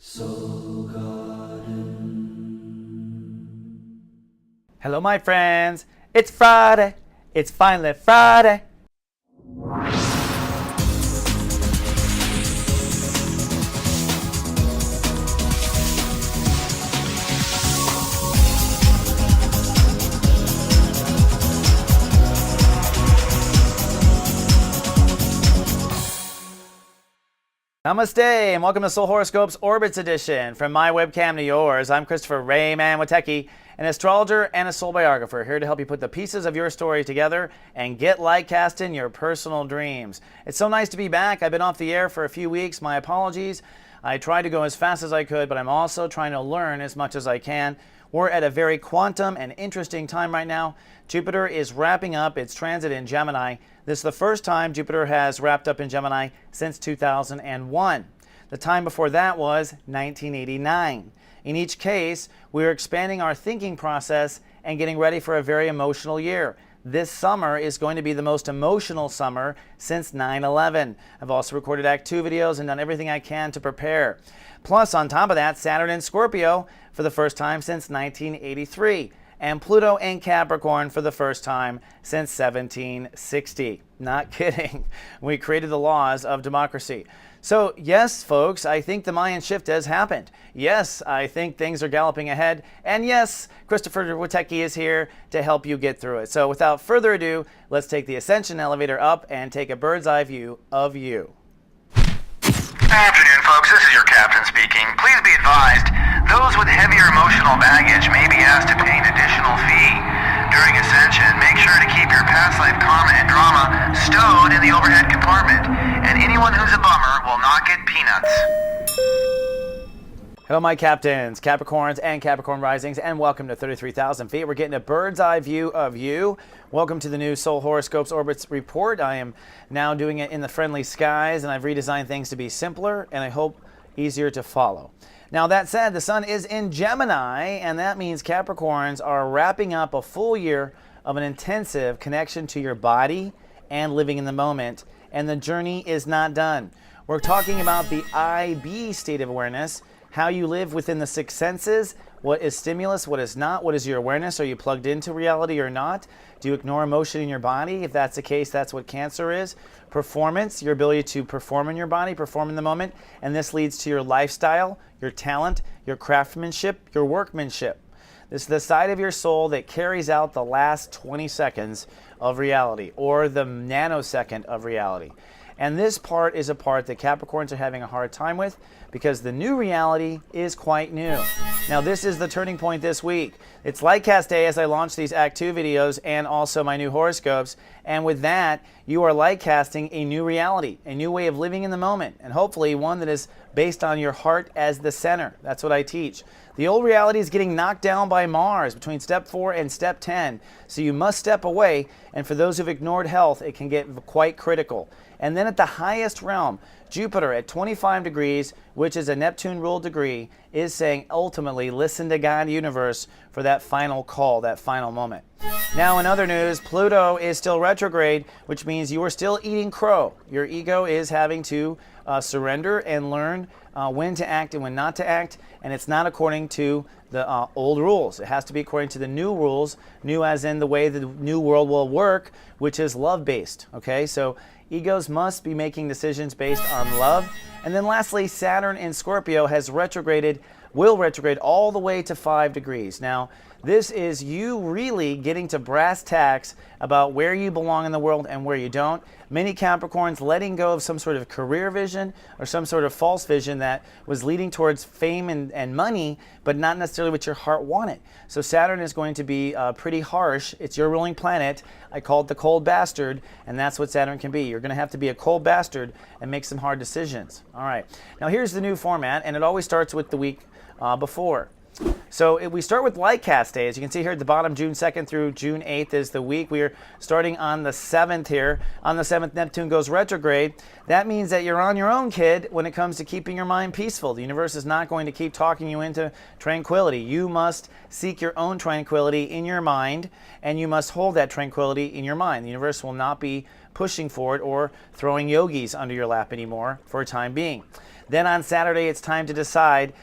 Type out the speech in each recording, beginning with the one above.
Soul Garden. Hello, my friends. It's Friday. It's finally Friday. Namaste and welcome to Soul Horoscopes Orbits Edition. From my webcam to yours, I'm Christopher Witecki, an astrologer and a soul biographer, here to help you put the pieces of your story together and get light cast in your personal dreams. It's so nice to be back. I've been off the air for a few weeks. My apologies. I tried to go as fast as I could, but I'm also trying to learn as much as I can. We're at a very quantum and interesting time right now. Jupiter is wrapping up its transit in Gemini. This is the first time Jupiter has wrapped up in Gemini since 2001. The time before that was 1989. In each case, we are expanding our thinking process and getting ready for a very emotional year. This summer is going to be the most emotional summer since 9/11. I've also recorded Act 2 videos and done everything I can to prepare. Plus, on top of that, Saturn in Scorpio for the first time since 1983. And Pluto in Capricorn for the first time since 1760. Not kidding. We created the laws of democracy. So yes, folks, I think the Mayan shift has happened. Yes, I think things are galloping ahead. And yes, Christopher Witecki is here to help you get through it. So without further ado, let's take the ascension elevator up and take a bird's eye view of you. Good afternoon, folks. This is your captain speaking. Please be advised, those with heavier emotional baggage may be asked to pay an additional fee. During Ascension, make sure to keep your past life karma and drama stowed in the overhead compartment, and anyone who's a bummer will not get peanuts. Hello, my captains, Capricorns and Capricorn risings, and welcome to 33,000 feet. We're getting a bird's eye view of you. Welcome to the new Soul Horoscopes Orbits report. I am now doing it in the friendly skies, and I've redesigned things to be simpler and I hope easier to follow. Now, that said, the sun is in Gemini, and that means Capricorns are wrapping up a full year of an intensive connection to your body and living in the moment, and the journey is not done. We're talking about the IB state of awareness, how you live within the six senses, what is stimulus, what is not, what is your awareness, are you plugged into reality or not? Do you ignore emotion in your body? If that's the case, that's what Cancer is. Performance, your ability to perform in your body, perform in the moment, and this leads to your lifestyle, your talent, your craftsmanship, your workmanship. This is the side of your soul that carries out the last 20 seconds of reality, or the nanosecond of reality. And this part is a part that Capricorns are having a hard time with because the new reality is quite new. Now, this is the turning point this week. It's Lightcast Day as I launch these Act 2 videos and also my new horoscopes. And with that, you are lightcasting a new reality, a new way of living in the moment, and hopefully one that is based on your heart as the center. That's what I teach. The old reality is getting knocked down by Mars between step 4 and step 10. So you must step away. And for those who've ignored health, it can get quite critical. And then at the highest realm, Jupiter at 25 degrees, which is a Neptune-ruled degree, is saying ultimately listen to God universe for that final call, that final moment. Now, in other news, Pluto is still retrograde, which means you are still eating crow. Your ego is having to surrender and learn when to act and when not to act, and it's not according to the old rules. It has to be according to the new rules, new as in the way the new world will work, which is love-based, okay? So egos must be making decisions based on love. And then lastly, Saturn in Scorpio will retrograde all the way to 5 degrees. Now, this is you really getting to brass tacks about where you belong in the world and where you don't. Many Capricorns letting go of some sort of career vision or some sort of false vision that was leading towards fame and money, but not necessarily what your heart wanted. So Saturn is going to be pretty harsh. It's your ruling planet. I call it the cold bastard, and that's what Saturn can be. You're going to have to be a cold bastard and make some hard decisions. All right. Now here's the new format, and it always starts with the week before. So we start with Lightcast Day. As you can see here at the bottom, June 2nd through June 8th is the week. We are starting on the 7th here. On the 7th, Neptune goes retrograde. That means that you're on your own, kid, when it comes to keeping your mind peaceful. The universe is not going to keep talking you into tranquility. You must seek your own tranquility in your mind, and you must hold that tranquility in your mind. The universe will not be pushing for it or throwing yogis under your lap anymore for a time being. Then on Saturday, it's time to decide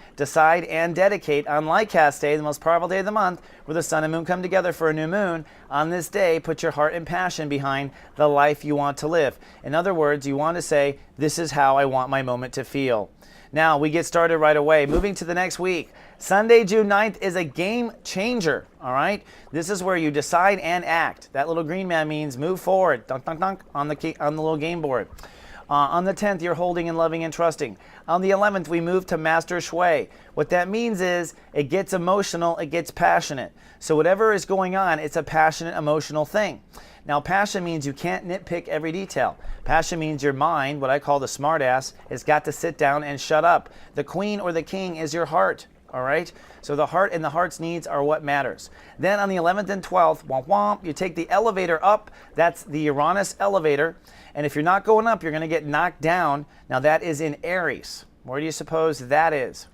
and dedicate. Unlike Cast Day, the most powerful day of the month, where the sun and moon come together for a new moon, on this day, put your heart and passion behind the life you want to live. In other words, you want to say, this is how I want my moment to feel. Now, we get started right away. Moving to the next week. Sunday, June 9th is a game changer, all right? This is where you decide and act. That little green man means move forward, dunk, dunk, dunk, on the little game board. On the 10th, you're holding and loving and trusting. On the 11th, we move to Master Shui. What that means is it gets emotional, it gets passionate. So whatever is going on, it's a passionate, emotional thing. Now, passion means you can't nitpick every detail. Passion means your mind, what I call the smartass, has got to sit down and shut up. The queen or the king is your heart, all right? So the heart and the heart's needs are what matters. Then on the 11th and 12th, womp womp, you take the elevator up. That's the Uranus elevator. And if you're not going up, you're going to get knocked down. Now that is in Aries. Where do you suppose that is?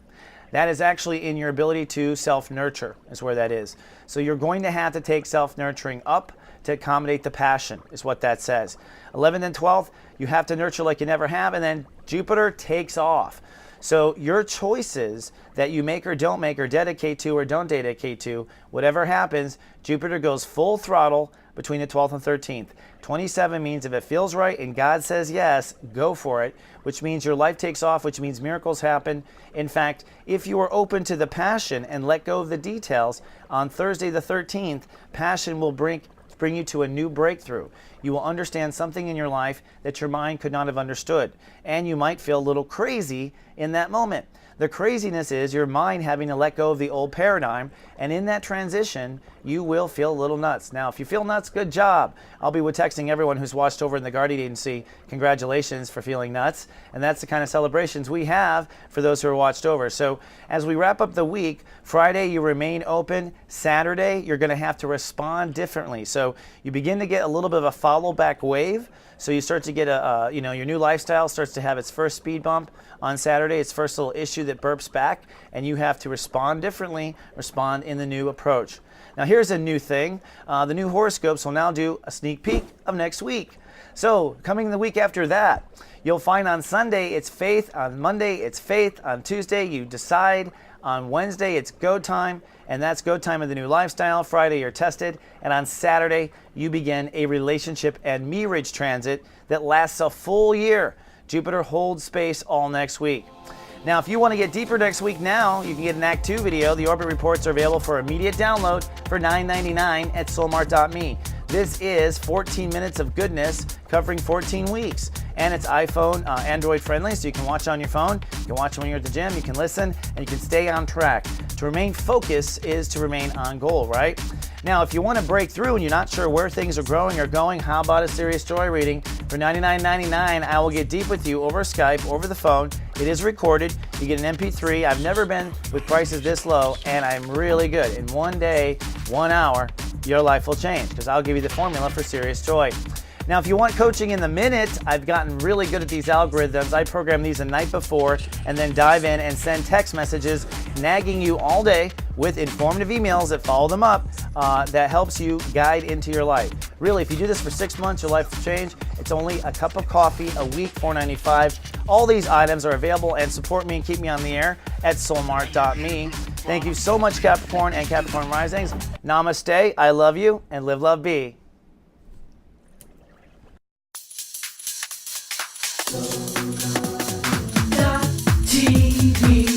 That is actually in your ability to self-nurture, is where that is. So you're going to have to take self-nurturing up to accommodate the passion, is what that says. 11th and 12th, you have to nurture like you never have, and then Jupiter takes off. So your choices that you make or don't make, or dedicate to or don't dedicate to, whatever happens, Jupiter goes full throttle between the 12th and 13th. 27 means if it feels right and God says yes, go for it, which means your life takes off, which means miracles happen. In fact, if you are open to the passion and let go of the details, on Thursday the 13th, passion will bring you to a new breakthrough. You will understand something in your life that your mind could not have understood, and you might feel a little crazy in that moment. The craziness is your mind having to let go of the old paradigm, and in that transition, you will feel a little nuts. Now, if you feel nuts, good job. I'll be texting everyone who's watched over in the Guardian Agency, congratulations for feeling nuts, and that's the kind of celebrations we have for those who are watched over. So as we wrap up the week, Friday, you remain open. Saturday, you're going to have to respond differently. So you begin to get a little bit of a follow-back wave. So you start to get your new lifestyle starts to have its first speed bump on Saturday, its first little issue that burps back, and you have to respond differently, respond in the new approach. Now here's a new thing. The new horoscopes will now do a sneak peek of next week. So coming the week after that, you'll find on Sunday it's faith, on Monday it's faith, on Tuesday you decide, on Wednesday it's go time, and that's go time of the new lifestyle. Friday you're tested, and on Saturday you begin a relationship and marriage transit that lasts a full year. Jupiter holds space all next week. Now, if you want to get deeper next week now, you can get an Act 2 video. The orbit reports are available for immediate download for $9.99 at soulmart.me. This is 14 minutes of goodness covering 14 weeks. And it's iPhone, Android friendly, so you can watch on your phone. You can watch when you're at the gym, you can listen, and you can stay on track. To remain focused is to remain on goal, right? Now, if you want to break through and you're not sure where things are growing or going, how about a serious joy reading? For $99.99, I will get deep with you over Skype, over the phone. It is recorded. You get an MP3. I've never been with prices this low, and I'm really good. In one day, 1 hour, your life will change, because I'll give you the formula for serious joy. Now, if you want coaching in the minute, I've gotten really good at these algorithms. I program these the night before and then dive in and send text messages nagging you all day with informative emails that follow them up that helps you guide into your life. Really, if you do this for 6 months, your life will change. It's only a cup of coffee a week, $4.95. All these items are available, and support me and keep me on the air at soulmart.me. Thank you so much, Capricorn and Capricorn Risings. Namaste, I love you, and live, love, be. TV.